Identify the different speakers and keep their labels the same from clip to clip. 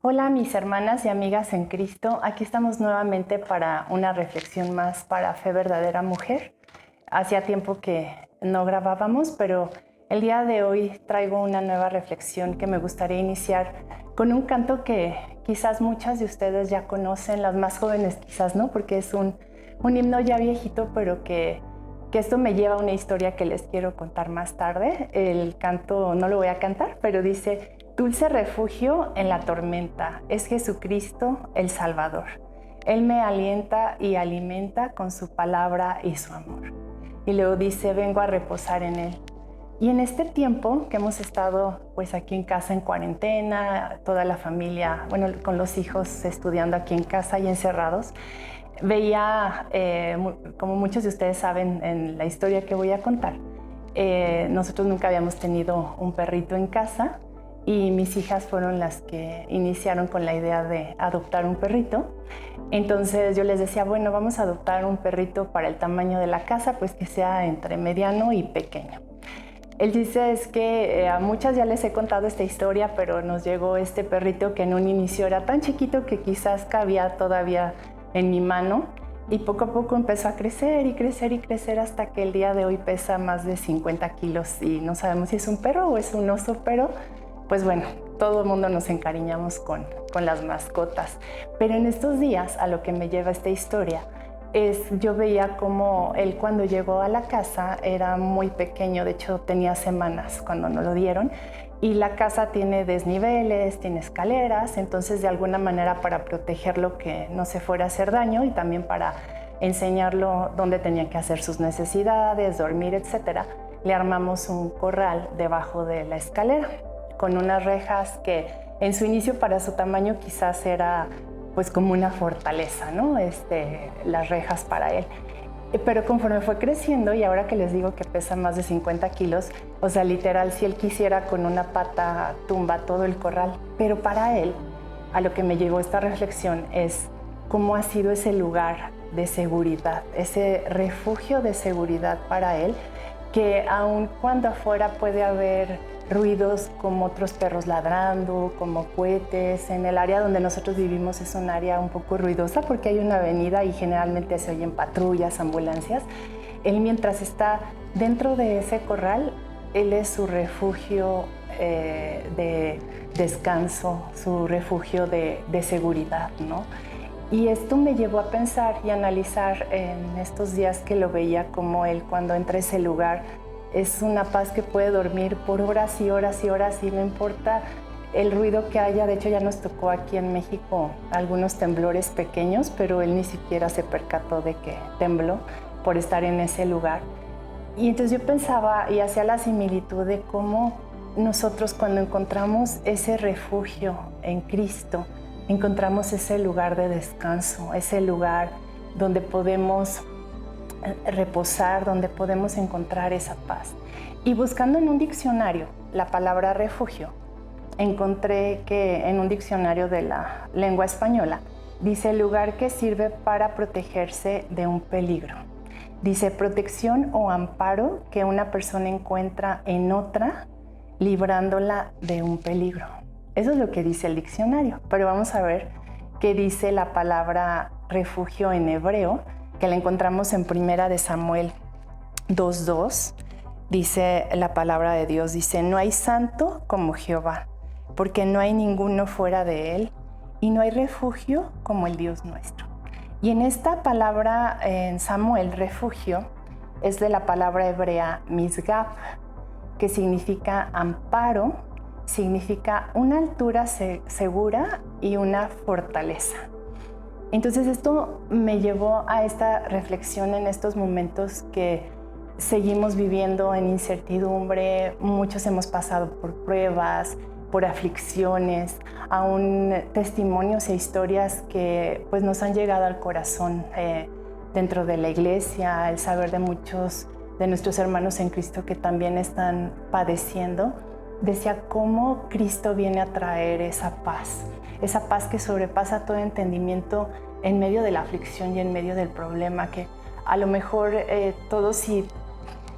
Speaker 1: Hola mis hermanas y amigas en Cristo, aquí estamos nuevamente para una reflexión más para Fe Verdadera Mujer. Hacía tiempo que no grabábamos, pero el día de hoy traigo una nueva reflexión que me gustaría iniciar con un canto que quizás muchas de ustedes ya conocen, las más jóvenes quizás no, porque es un himno ya viejito, pero que esto me lleva a una historia que les quiero contar más tarde. El canto no lo voy a cantar, pero dice: dulce refugio en la tormenta, es Jesucristo el Salvador. Él me alienta y alimenta con su palabra y su amor. Y luego dice: vengo a reposar en Él. Y en este tiempo que hemos estado pues aquí en casa en cuarentena, toda la familia, bueno, con los hijos estudiando aquí en casa y encerrados, veía, como muchos de ustedes saben en la historia que voy a contar, nosotros nunca habíamos tenido un perrito en casa y mis hijas fueron las que iniciaron con la idea de adoptar un perrito. Entonces yo les decía, bueno, vamos a adoptar un perrito para el tamaño de la casa, pues que sea entre mediano y pequeño. El chiste es que a muchas ya les he contado esta historia, pero nos llegó este perrito que en un inicio era tan chiquito que quizás cabía todavía en mi mano, y poco a poco empezó a crecer y crecer y crecer hasta que el día de hoy pesa más de 50 kilos y no sabemos si es un perro o es un oso, pero pues bueno, todo el mundo nos encariñamos con las mascotas. Pero en estos días, a lo que me lleva esta historia, yo veía como él cuando llegó a la casa era muy pequeño, de hecho tenía semanas cuando nos lo dieron, y la casa tiene desniveles, tiene escaleras, entonces de alguna manera para protegerlo que no se fuera a hacer daño y también para enseñarlo dónde tenía que hacer sus necesidades, dormir, etcétera, le armamos un corral debajo de la escalera con unas rejas que en su inicio para su tamaño quizás era pues como una fortaleza, ¿no? Las rejas para él. Pero conforme fue creciendo, y ahora que les digo que pesa más de 50 kilos, o sea, literal, si él quisiera con una pata tumba todo el corral. Pero para él, a lo que me llegó esta reflexión es cómo ha sido ese lugar de seguridad, ese refugio de seguridad para él, que aun cuando afuera puede haber ruidos como otros perros ladrando, como cohetes, en el área donde nosotros vivimos es un área un poco ruidosa porque hay una avenida y generalmente se oyen patrullas, ambulancias. Él, mientras está dentro de ese corral, él es su refugio de descanso, su refugio de seguridad, ¿no? Y esto me llevó a pensar y analizar en estos días que lo veía como él cuando entra a ese lugar es una paz que puede dormir por horas y horas y horas y no importa el ruido que haya. De hecho ya nos tocó aquí en México algunos temblores pequeños, pero él ni siquiera se percató de que tembló por estar en ese lugar. Y entonces yo pensaba y hacía la similitud de cómo nosotros cuando encontramos ese refugio en Cristo, encontramos ese lugar de descanso, ese lugar donde podemos reposar, donde podemos encontrar esa paz. Y buscando en un diccionario la palabra refugio, encontré que en un diccionario de la lengua española dice lugar que sirve para protegerse de un peligro. Dice protección o amparo que una persona encuentra en otra, librándola de un peligro. Eso es lo que dice el diccionario, pero vamos a ver qué dice la palabra refugio en hebreo, que la encontramos en Primera de Samuel 2:2. Dice la palabra de Dios, dice: no hay santo como Jehová, porque no hay ninguno fuera de él, y no hay refugio como el Dios nuestro. Y en esta palabra en Samuel, refugio, es de la palabra hebrea misgab, que significa amparo, significa una altura segura y una fortaleza. Entonces esto me llevó a esta reflexión en estos momentos que seguimos viviendo en incertidumbre. Muchos hemos pasado por pruebas, por aflicciones, aún testimonios e historias que pues nos han llegado al corazón dentro de la iglesia, el saber de muchos de nuestros hermanos en Cristo que también están padeciendo. Decía cómo Cristo viene a traer esa paz que sobrepasa todo entendimiento en medio de la aflicción y en medio del problema, que a lo mejor todos, si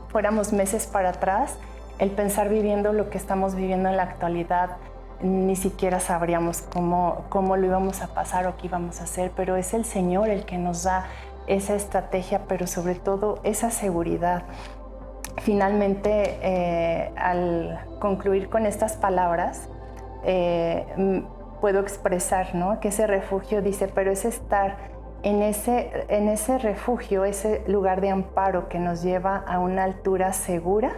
Speaker 1: fuéramos meses para atrás, el pensar viviendo lo que estamos viviendo en la actualidad ni siquiera sabríamos cómo lo íbamos a pasar o qué íbamos a hacer, pero es el Señor el que nos da esa estrategia, pero sobre todo esa seguridad. Finalmente, al concluir con estas palabras, puedo expresar, ¿no?, que ese refugio, dice, pero es estar en ese refugio, ese lugar de amparo que nos lleva a una altura segura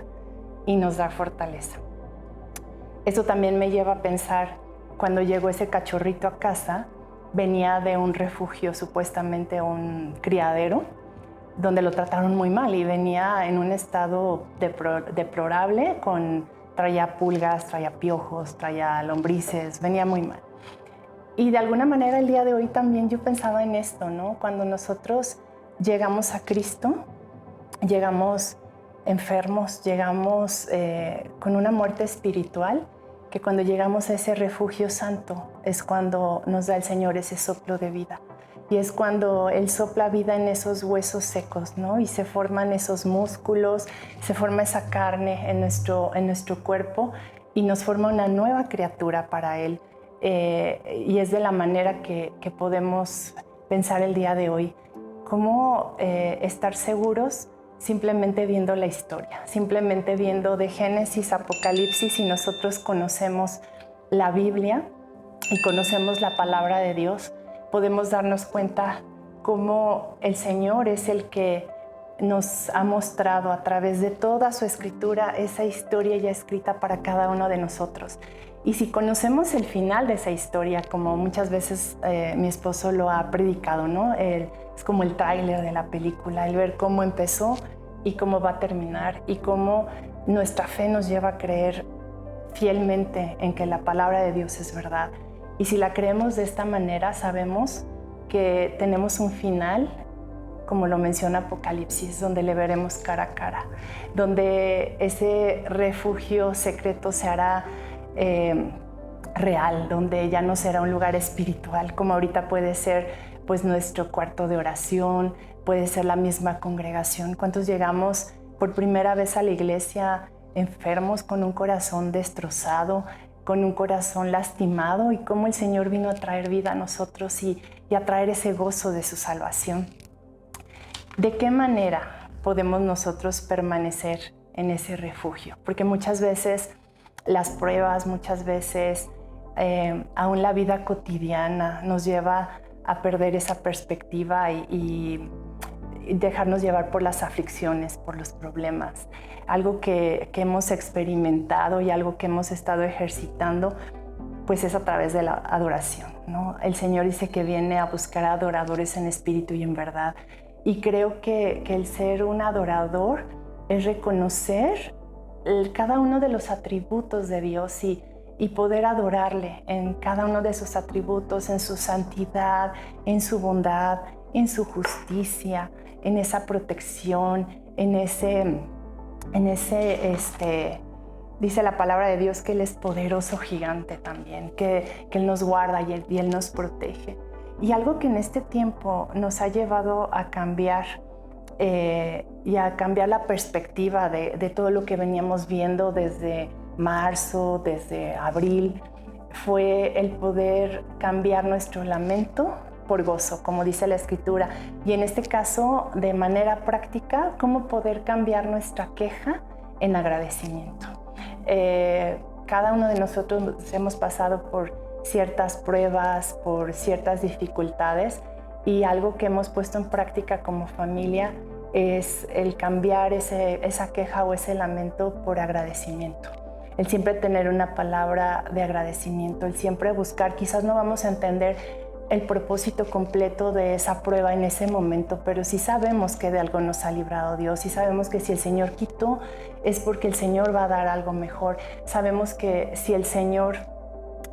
Speaker 1: y nos da fortaleza. Eso también me lleva a pensar, cuando llegó ese cachorrito a casa, venía de un refugio, supuestamente un criadero, donde lo trataron muy mal y venía en un estado deplorable, traía pulgas, traía piojos, traía lombrices, venía muy mal. Y de alguna manera el día de hoy también yo pensaba en esto, ¿no? Cuando nosotros llegamos a Cristo, llegamos enfermos, llegamos con una muerte espiritual, que cuando llegamos a ese refugio santo es cuando nos da el Señor ese soplo de vida. Y es cuando Él sopla vida en esos huesos secos, ¿no? Y se forman esos músculos, se forma esa carne en nuestro cuerpo y nos forma una nueva criatura para Él. Y es de la manera que podemos pensar el día de hoy. Cómo estar seguros simplemente viendo la historia, simplemente viendo de Génesis a Apocalipsis, y nosotros conocemos la Biblia y conocemos la palabra de Dios, podemos darnos cuenta cómo el Señor es el que nos ha mostrado a través de toda su escritura esa historia ya escrita para cada uno de nosotros. Y si conocemos el final de esa historia, como muchas veces mi esposo lo ha predicado, ¿no? Es como el tráiler de la película, el ver cómo empezó y cómo va a terminar, y cómo nuestra fe nos lleva a creer fielmente en que la palabra de Dios es verdad. Y si la creemos de esta manera, sabemos que tenemos un final, como lo menciona Apocalipsis, donde le veremos cara a cara, donde ese refugio secreto se hará real, donde ya no será un lugar espiritual, como ahorita puede ser pues nuestro cuarto de oración, puede ser la misma congregación. ¿Cuántos llegamos por primera vez a la iglesia enfermos, con un corazón destrozado, con un corazón lastimado, y cómo el Señor vino a traer vida a nosotros y a traer ese gozo de su salvación? ¿De qué manera podemos nosotros permanecer en ese refugio? Porque muchas veces las pruebas, muchas veces aún la vida cotidiana nos lleva a perder esa perspectiva y dejarnos llevar por las aflicciones, por los problemas. Algo que hemos experimentado y algo que hemos estado ejercitando, pues es a través de la adoración, ¿no? El Señor dice que viene a buscar adoradores en espíritu y en verdad. Y creo que el ser un adorador es reconocer cada uno de los atributos de Dios y poder adorarle en cada uno de sus atributos, en su santidad, en su bondad, en su justicia, en esa protección, dice la palabra de Dios que Él es poderoso gigante también, que Él nos guarda y Él nos protege. Y algo que en este tiempo nos ha llevado a cambiar y a cambiar la perspectiva de todo lo que veníamos viendo desde marzo, desde abril, fue el poder cambiar nuestro lamento por gozo, como dice la Escritura. Y en este caso, de manera práctica, cómo poder cambiar nuestra queja en agradecimiento. Cada uno de nosotros hemos pasado por ciertas pruebas, por ciertas dificultades, y algo que hemos puesto en práctica como familia es el cambiar esa queja o ese lamento por agradecimiento. El siempre tener una palabra de agradecimiento, el siempre buscar, quizás no vamos a entender el propósito completo de esa prueba en ese momento, pero sí sabemos que de algo nos ha librado Dios, y sabemos que si el Señor quitó es porque el Señor va a dar algo mejor. Sabemos que si el Señor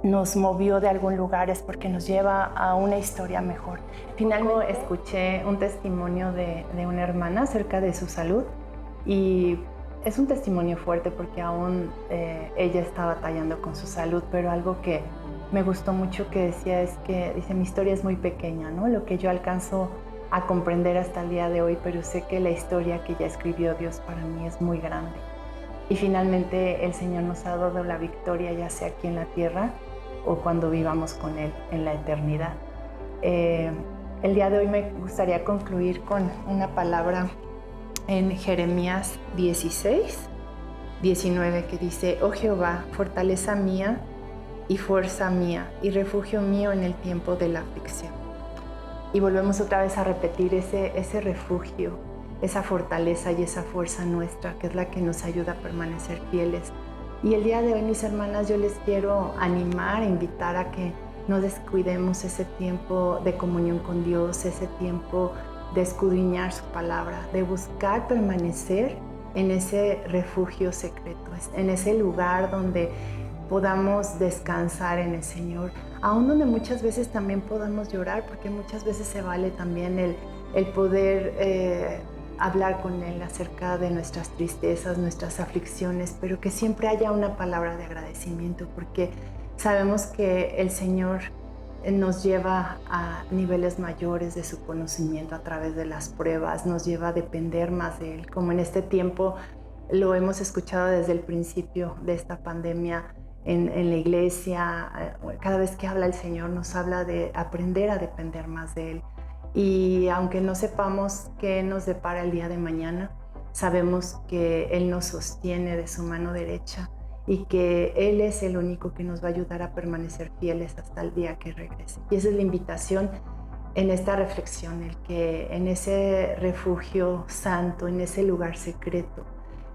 Speaker 1: nos movió de algún lugar es porque nos lleva a una historia mejor. Finalmente escuché un testimonio de una hermana acerca de su salud, y es un testimonio fuerte porque aún ella está batallando con su salud, pero algo que me gustó mucho que decía es que, dice, mi historia es muy pequeña, ¿no? Lo que yo alcanzo a comprender hasta el día de hoy, pero sé que la historia que ya escribió Dios para mí es muy grande. y finalmente el Señor nos ha dado la victoria, ya sea aquí en la tierra o cuando vivamos con Él en la eternidad. El día de hoy me gustaría concluir con una palabra en Jeremías 16, 19, que dice: Oh Jehová, fortaleza mía y fuerza mía y refugio mío en el tiempo de la aflicción. Y volvemos otra vez a repetir ese refugio, esa fortaleza y esa fuerza nuestra, que es la que nos ayuda a permanecer fieles. Y el día de hoy, mis hermanas, yo les quiero animar, invitar a que no descuidemos ese tiempo de comunión con Dios, ese tiempo de escudriñar su palabra, de buscar permanecer en ese refugio secreto, en ese lugar donde podamos descansar en el Señor, aún donde muchas veces también podamos llorar, porque muchas veces se vale también el poder hablar con Él acerca de nuestras tristezas, nuestras aflicciones, pero que siempre haya una palabra de agradecimiento, porque sabemos que el Señor nos lleva a niveles mayores de su conocimiento a través de las pruebas, nos lleva a depender más de Él, como en este tiempo lo hemos escuchado desde el principio de esta pandemia en la iglesia. Cada vez que habla el Señor nos habla de aprender a depender más de Él. Y aunque no sepamos qué nos depara el día de mañana, sabemos que Él nos sostiene de su mano derecha y que Él es el único que nos va a ayudar a permanecer fieles hasta el día que regrese. Y esa es la invitación en esta reflexión, el que en ese refugio santo, en ese lugar secreto,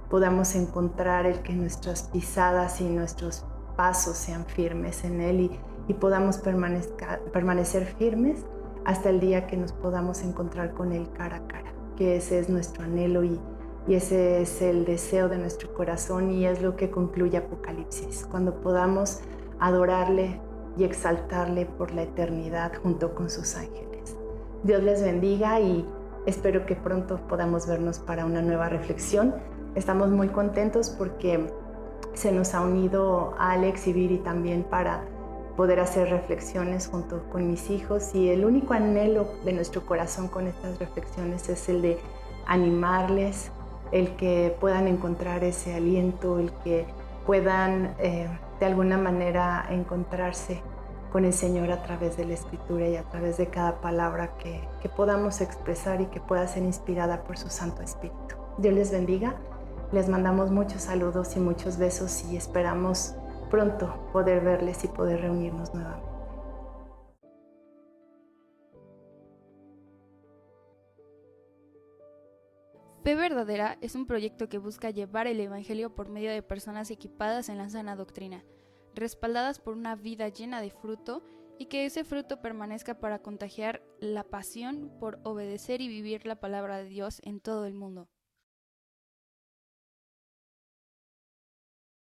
Speaker 1: podamos encontrar el que nuestras pisadas y nuestros pasos sean firmes en Él y podamos permanecer firmes hasta el día que nos podamos encontrar con Él cara a cara, que ese es nuestro anhelo y ese es el deseo de nuestro corazón y es lo que concluye Apocalipsis, cuando podamos adorarle y exaltarle por la eternidad junto con sus ángeles. Dios les bendiga y espero que pronto podamos vernos para una nueva reflexión. Estamos muy contentos porque se nos ha unido Alex y Viri también para poder hacer reflexiones junto con mis hijos, y el único anhelo de nuestro corazón con estas reflexiones es el de animarles, el que puedan encontrar ese aliento, el que puedan de alguna manera encontrarse con el Señor a través de la Escritura y a través de cada palabra que podamos expresar y que pueda ser inspirada por su Santo Espíritu. Dios les bendiga. Les mandamos muchos saludos y muchos besos y esperamos pronto poder verles y poder reunirnos nuevamente.
Speaker 2: Fe Verdadera es un proyecto que busca llevar el Evangelio por medio de personas equipadas en la sana doctrina, respaldadas por una vida llena de fruto y que ese fruto permanezca para contagiar la pasión por obedecer y vivir la palabra de Dios en todo el mundo.